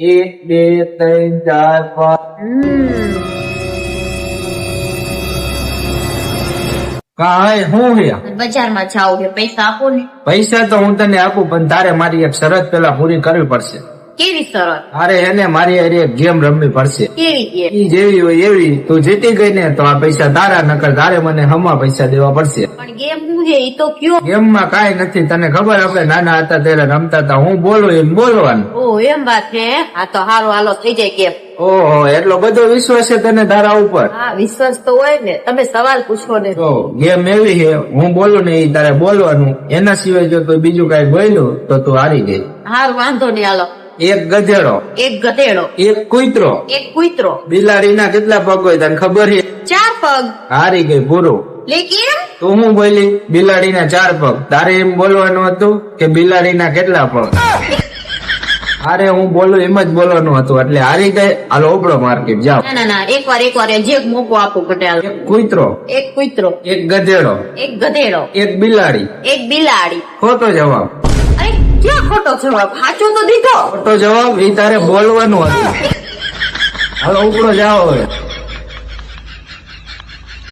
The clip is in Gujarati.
1 2 3 4 5 કાંઈ હું હે બજારમાં જાવ કે પૈસા આપો ને. પૈસા તો હું તને આપું, પણ તારે મારી એક શરત પેલા પૂરી કરવી પડશે. કેવી શરત? અરે એને મારી હારે એક ગેમ રમવી પડશે. કેવી ગેમ? ઈ જેવી હોય એવી. તું જીતી ગઈ ને તો આ પૈસા તારા, નકર તારે મને હમા પૈસા દેવા પડશે. પણ ગેમ શું છે ઈ તો કયો? ગેમ માં કાંઈ નથી, તને ખબર આપણે નાના હતા ત્યારે રમતા હતા, હું બોલું એમ બોલવાનું. ઓ એમ વાત છે. હા તો હારું, હાલો થઈ જાય ગેમ. ઓહો, એટલો બધો વિશ્વાસ છે તને તારા ઉપર? હા વિશ્વાસ તો હોય ને, તમે સવાલ પૂછો ને. તો ગેમ એવી છે, હું બોલું ને એ તારે બોલવાનું, એના સિવાય જો કોઈ બીજું કઈ બોલ્યું તો તું હારી ગઈ. હારું વાંધો નહીં, હાલો. એક ગધેડો, એક ગધેડો, એક કૂતરો, એક કૂતરો. બિલાડીના કેટલા પગ હોય તને ખબર છે? 4 પગ. હારી ગઈ, પૂરું. લેકિન તો હું બોલી બિલાડીના 4 પગ, તારે એમ બોલવાનું હતું કે બિલાડીના કેટલા પગ? અરે હું બોલું એમ જ બોલવાનું હતું, એટલે હારી ગઈ. હાલો ઉપડો માર્કેટ જાઓ. ના ના, એકવાર જે મોકો આપો પટેલ. એક કૂતરો, એક કૂતરો, એક ગધેડો, એક ગધેડો, એક બિલાડી. એક બિલાડી. ખોટો જવાબ. અરે ક્યાં ખોટો જવાબ? સાચો તો દીધો. ખોટો જવાબ એ તારે બોલવાનું હતું. હાલો ઉપડો જાઓ હવે.